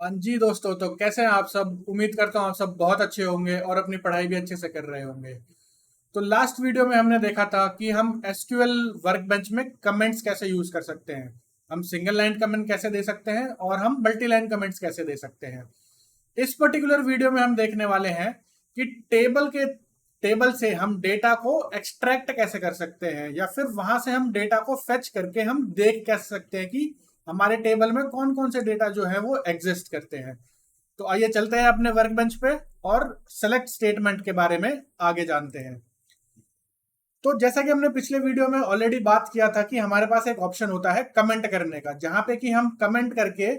हाँ जी दोस्तों, तो कैसे हैं आप सब। उम्मीद करता हूँ आप सब बहुत अच्छे होंगे और अपनी पढ़ाई भी अच्छे से कर रहे होंगे। तो लास्ट वीडियो में हमने देखा था कि हम एसक्यूएल वर्कबेंच में कमेंट्स कैसे यूज कर सकते हैं। हम सिंगल लाइन कमेंट कैसे दे सकते हैं और हम मल्टी लाइन कमेंट्स कैसे दे सकते हैं। इस पर्टिकुलर वीडियो में हम देखने वाले हैं कि टेबल से हम डेटा को एक्सट्रैक्ट कैसे कर सकते हैं, या फिर वहां से हम डेटा को फेच करके हम देख कैसे सकते हैं कि हमारे टेबल में कौन कौन से डेटा जो है वो एग्जिस्ट करते हैं। तो आइए चलते हैं अपने वर्क बेंच पे और सेलेक्ट स्टेटमेंट के बारे में आगे जानते हैं। तो जैसा कि हमने पिछले वीडियो में ऑलरेडी बात किया था कि हमारे पास एक ऑप्शन होता है कमेंट करने का, जहां पे कि हम कमेंट करके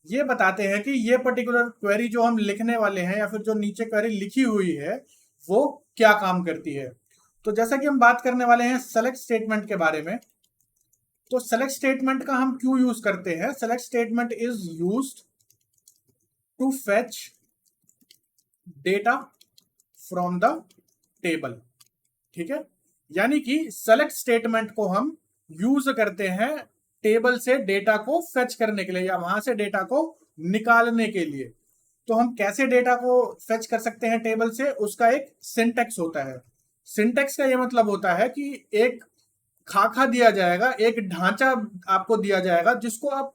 ये बताते हैं कि ये पर्टिकुलर क्वेरी जो हम लिखने वाले हैं या फिर जो नीचे क्वेरी लिखी हुई है वो क्या काम करती है। तो जैसा कि हम बात करने वाले हैं सेलेक्ट स्टेटमेंट के बारे में। तो सेलेक्ट स्टेटमेंट का हम क्यों यूज करते हैं? Select statement is used to fetch data from the table. ठीक है, यानी कि सेलेक्ट स्टेटमेंट को हम यूज करते हैं टेबल से डेटा को फेच करने के लिए या वहां से डेटा को निकालने के लिए। तो हम कैसे डेटा को फेच कर सकते हैं टेबल से, उसका एक सिंटेक्स होता है। सिंटेक्स का यह मतलब होता है कि एक खाका दिया जाएगा, एक ढांचा आपको दिया जाएगा जिसको आप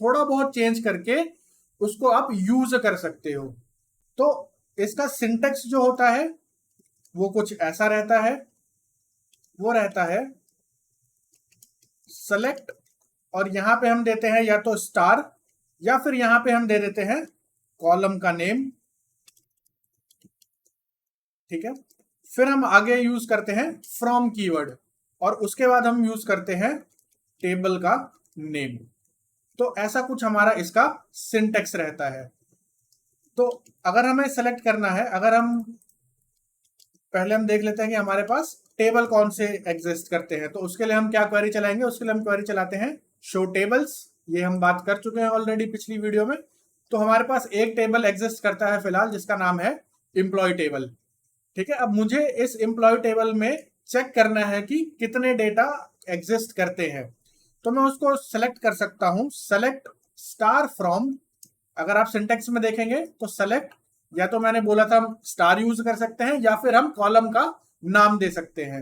थोड़ा बहुत चेंज करके उसको आप यूज कर सकते हो। तो इसका सिंटेक्स जो होता है वो कुछ ऐसा रहता है। वो रहता है सेलेक्ट, और यहां पे हम देते हैं या तो स्टार या फिर यहां पे हम दे देते हैं कॉलम का नेम। ठीक है, फिर हम आगे यूज करते हैं फ्रॉम कीवर्ड और उसके बाद हम यूज करते हैं टेबल का नेम। तो ऐसा कुछ हमारा इसका सिंटेक्स रहता है। तो अगर हमें सेलेक्ट करना है, अगर हम पहले हम देख लेते हैं कि हमारे पास टेबल कौन से एग्जिस्ट करते हैं, तो उसके लिए हम क्या क्वेरी चलाएंगे? उसके लिए हम क्वेरी चलाते हैं शो टेबल्स। ये हम बात कर चुके हैं ऑलरेडी पिछली वीडियो में। तो हमारे पास एक टेबल एग्जिस्ट करता है फिलहाल जिसका नाम है एम्प्लॉय टेबल। ठीक है, अब मुझे इस एम्प्लॉय टेबल में चेक करना है कि कितने डेटा एग्जिस्ट करते हैं। तो मैं उसको सेलेक्ट कर सकता हूं, सेलेक्ट स्टार फ्रॉम। अगर आप सिंटेक्स में देखेंगे तो सेलेक्ट, या तो मैंने बोला था हम स्टार यूज कर सकते हैं या फिर हम कॉलम का नाम दे सकते हैं।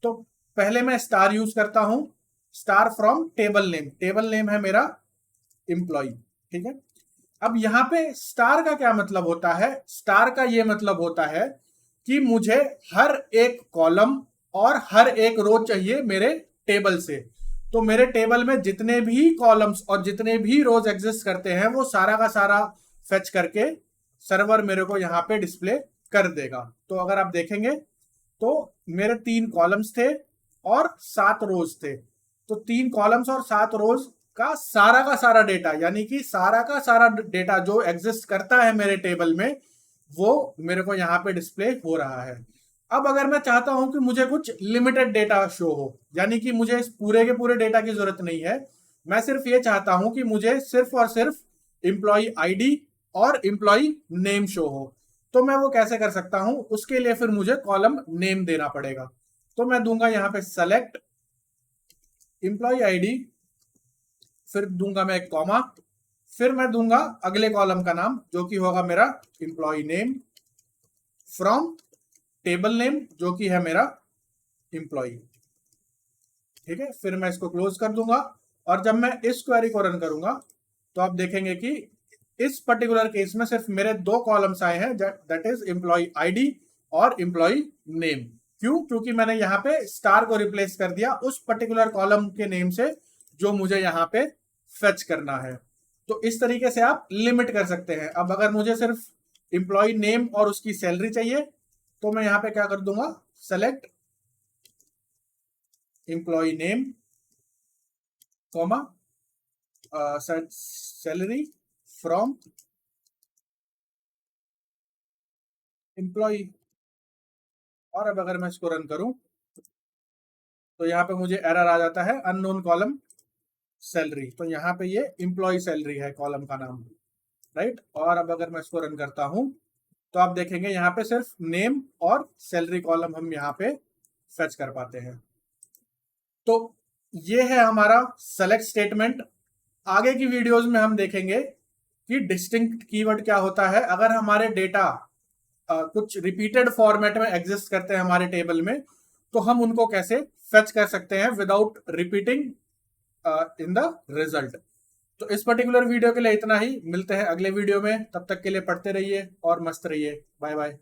तो पहले मैं स्टार यूज करता हूं, star from table name. Table name है मेरा एम्प्लॉय। ठीक है, अब यहां पे स्टार का क्या मतलब होता है? स्टार का ये मतलब होता है कि मुझे हर एक कॉलम और हर एक रो चाहिए मेरे टेबल से। तो मेरे टेबल में जितने भी कॉलम्स और जितने भी रोज एग्जिस्ट करते हैं वो सारा का सारा फेच करके सर्वर मेरे को यहां पे डिस्प्ले कर देगा। तो अगर आप देखेंगे तो मेरे 3 कॉलम्स थे और 7 रोज थे। तो 3 कॉलम्स और 7 रोज का सारा डेटा, यानी कि सारा का सारा डेटा जो एग्जिस्ट करता है मेरे टेबल में, वो मेरे को यहाँ पे डिस्प्ले हो रहा है। अब अगर मैं चाहता हूं कि मुझे कुछ लिमिटेड डेटा शो हो, यानी कि मुझे इस पूरे के पूरे डेटा की जरूरत नहीं है, मैं सिर्फ ये चाहता हूं कि मुझे सिर्फ और सिर्फ एम्प्लॉय आईडी और एम्प्लॉय नेम शो हो, तो मैं वो कैसे कर सकता हूं? उसके लिए फिर मुझे कॉलम नेम देना पड़ेगा। तो मैं दूंगा यहां पे सेलेक्ट एम्प्लॉय आईडी, फिर दूंगा मैं एक कॉमा, फिर मैं दूंगा अगले कॉलम का नाम जो कि होगा मेरा employee name from table name जो कि है मेरा एम्प्लॉय। ठीक है, फिर मैं इसको क्लोज कर दूंगा और जब मैं इस क्वेरी को रन करूंगा तो आप देखेंगे कि इस पर्टिकुलर केस में सिर्फ मेरे 2 कॉलम्स आए हैं, दैट इज एम्प्लॉय आईडी और एम्प्लॉय नेम। क्यों? क्योंकि मैंने यहाँ पे स्टार को रिप्लेस कर दिया उस पर्टिकुलर कॉलम के नेम से जो मुझे यहाँ पे फेच करना है। तो इस तरीके से आप लिमिट कर सकते हैं। अब अगर मुझे सिर्फ एम्प्लॉय नेम और उसकी सैलरी चाहिए तो मैं यहाँ पे क्या कर दूंगा, select employee name comma salary from employee. और अब अगर मैं इसको रन करूं तो यहाँ पे मुझे एरर आ जाता है अननोन कॉलम सैलरी। तो यहाँ पे ये एम्प्लॉय सैलरी है कॉलम का नाम, राइट। और अब अगर मैं इसको रन करता हूं तो आप देखेंगे यहाँ पे सिर्फ नेम और सैलरी कॉलम हम यहाँ पे फेच कर पाते हैं। तो ये है हमारा सेलेक्ट स्टेटमेंट। आगे की वीडियोस में हम देखेंगे कि डिस्टिंक्ट कीवर्ड क्या होता है। अगर हमारे डेटा कुछ रिपीटेड फॉर्मेट में एग्जिस्ट करते हैं हमारे टेबल में, तो हम उनको कैसे फेच कर सकते हैं without repeating in the result. तो इस पर्टिकुलर वीडियो के लिए इतना ही, मिलते हैं अगले वीडियो में, तब तक के लिए पढ़ते रहिए और मस्त रहिए। Bye bye.